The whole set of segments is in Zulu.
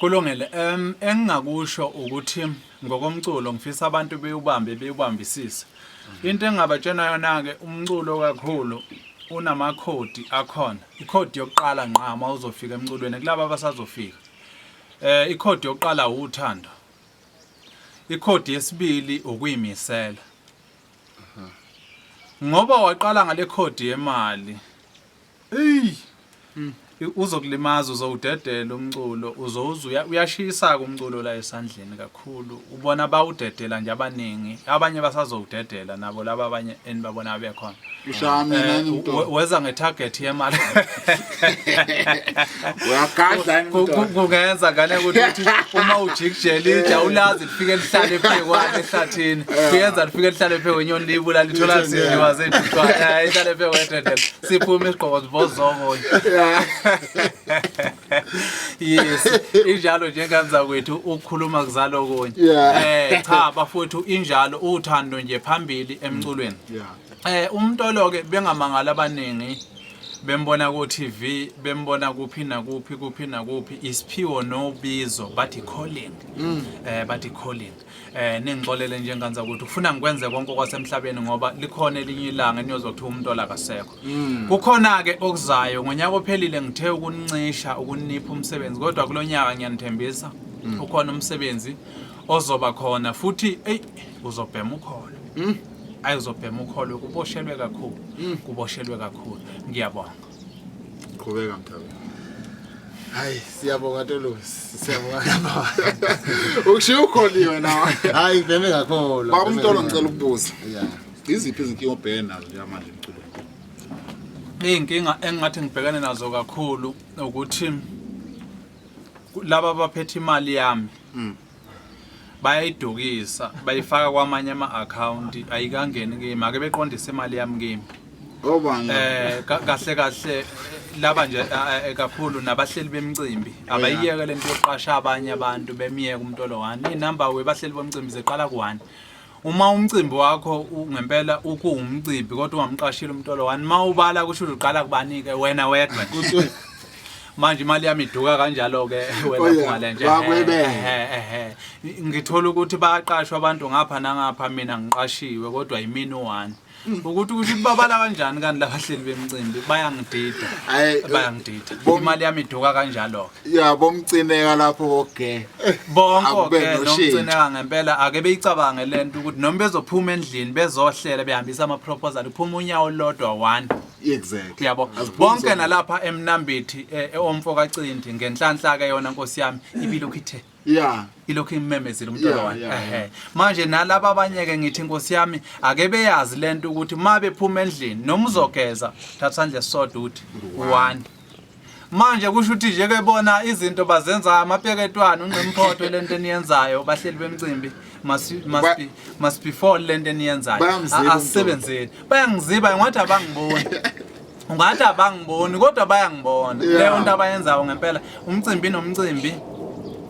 Kulungile. Engingakusho ukuthi ngokomculo ngifisa abantu beyubambisise. Into engingabatshena yona ke umculo kakhulu unamakhodi akhona. Ikhodi yokuqala ngqa uma uzofika emculweni kulabo abasazofika. Ikhodi yokuqala uthando. Ikhodi yesibili ukuyimisela. Ngoba waqala ngale khodi yemali. Uzokulimaza uzowudedela umculo uzowuza uyashisa kumculo la esandleni kakhulu ubona bawudedela nje abaningi abanye basazowudedela nabo laba abanye enibabona bekhona ushami nani umuntu weza ngetarget yemali uyagadla kungenza ngane ukuthi uma ujikjela ijawulazi lifike lihlale phekwane ehlathini kuyenza lifike lihlale phekwenyoni libula lithola sidliwa zethu ihlale phekwededela siphume isigqoko zibozongo yes injalo njengamza kwethu ukukhuluma kuzalo konye cha bafowethu injalo uthando nje phambili emculweni umntolo ke bengamangala abaningi bembona ku TV bembona kuphi nakuphi isiphiwo nobizo bathi calling bathi calling ningixolele njenganza ukuthi ufuna ngikwenze konke kwasemhlabeni ngoba likhona elinye ilanga eniyozothi umuntu lakasekho kukhona ke okuzayo ngonyaka ophelile ngithe ukuncisha ukunipha umsebenzi kodwa kulonyaka ngiyanithembisa ukhona umsebenzi ozoba khona futhi uzobhema ukholo ayizobhema ukholo kuboshelwe kakhulu ngiyabonga qhubeka mthabi hayi siyabonga Ntolosi siyabonga ukushiya ukholiwe nawe hayi bheme kakhulu baba uMtolo ngicela ukubuza iziphi izinkinga obhekene nazo njengamanje emculweni inkinga engathi ngibhekane nazo kakhulu ukuthi laba abaphethe imali yami bayayidukisa bayifaka kwamanye ama-account ayikangeni kimi ake beqondise imali yami kimi kahle laba nje kakhulu nabahleli bemicimbi abayiyeke lento yokuqasha abanye abantu bemiyeke uMtolo 1 inamba webahleli bomcimbi zeqala ku1 uma umcimbi wakho ngempela ukuwumcimbi kodwa ungamqashile uMtolo 1 mawubala kusho uqala kubanike wena wedwa manje imali yami iduka kanjalo ke wena kungale nje ngithola ukuthi bayaqashwa abantu ngapha nangapha mina ngiqashiwe kodwa yimini u1 ukuthi kusho babala kanjani kanti labahleli bemicimbi bayangidida imali yami iduka kanjalo bomcineka lapho koke bonke nomcineka ngempela ake beyicabange lento ukuthi noma bezophuma endlini bezohlela behambisa ama proposal uphuma unyawo lodwa 1 exactly yabo bonke nalapha emnambithi omfoka Cindi ngenhlanhla ke yona Nkosi yami ibilokhu ithe ilokhu imemezile uMtolo 1 manje nalabo abanye ke ngithi Nkosi yami ake beyazi lento ukuthi mabe phuma endlini noma uzogeza thatha sandle sodwa uthi 1 manje kusho ukuthi nje ke bona izinto bazenza amapeketwana unqemphoto lento eniyenzayo bahleli bemicimbi must be for lento eniyenzayo asebenzeni bayangiziba ngathi abangiboni kodwa bayangibona leyo nto abayenzayo ngempela umcimbi nomcimbi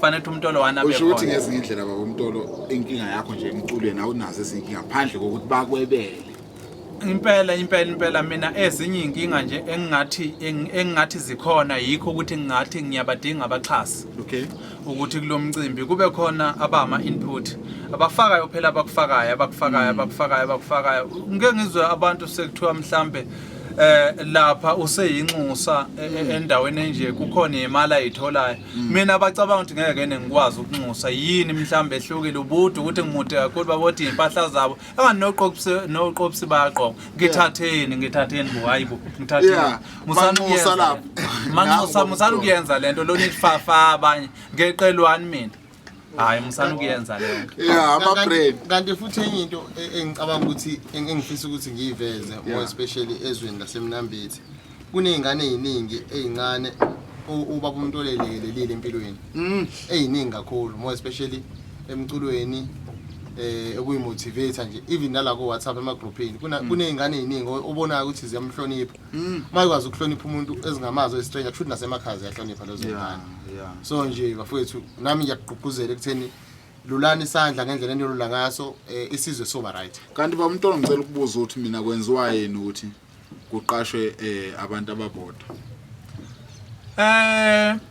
fanele uMtolo 1 abe usho ukuthi ngezinye indlela baba uMtolo inkinga yakho nje emculweni awunazo ezinkinga ngaphandle kokuthi bakwebele impela mina ezinye inkinga nje engingathi zikhona yikho ukuthi ngingathi ngiyabadinga abaxhasi ukuthi kulomcimbi kube khona abama input abafakayo phela abakufakayo ngeke ngizwe abantu sekuthiwa mhlambe lapha useyinxusa endaweni enje kukhona imali ayitholayo mina bacabanga ukuthi ngeke ngikwazi ukunxusa yini mhlambe ehlukile ubude ukuthi ngimude kakhulu babothi impahla zabo noqopsi bayaqoqa ngithatheni bo hayibo ngithatheni musanuyenza lapho musana ukuyenza lento lona ifafa abanye ngeqelwani mina hayi musana ukuyenza lento ama-brain kanti futhi enye into engicabanga ukuthi engifisa ukuthi ngiyiveze more especially ezweni lasemnambithi kunezingane eziningi ezincane ubaba uMtolo lelile empilweni eziningi kakhulu more especially emculweni ukuyimotivate nje even nala ku WhatsApp emagroupini kunezingane eziningi obonayo ukuthi ziyamhlonipha mayikwazi ukuhlonipha umuntu ezingamazo estranger kusho nasemakhaya ziyahlonipha lezo ngane so nje bafowethu nami ngiyaqhuquzela ekutheni lulani isandla ngendlela enilula ngaso isizwe soba right kanti baba uMtolo ngicela ukubuza ukuthi mina kwenziwa yini ukuthi kuqashwe abantu ababodwa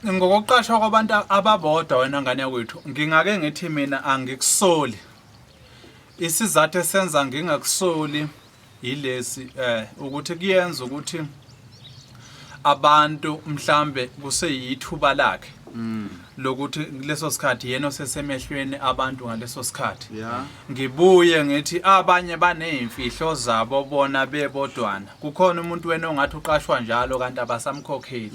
Ngokuqashwa kwabantu ababodwa wena ngane yakwethu ngingake ngithi mina angikusoli. Isizathu esenza ngingakusoli yilesi ukuthi kuyenza ukuthi abantu mhlambe kuseyithuba lakhe lokuthi leso sikhathi yena osesemehlweni abantu ngaleso sikhathi. Ngibuye ngithi abanye banezimfihlo zabo bona bebodwana. Kukhona umuntu wena ongathi uqashwa njalo kanti abasamkhokheli.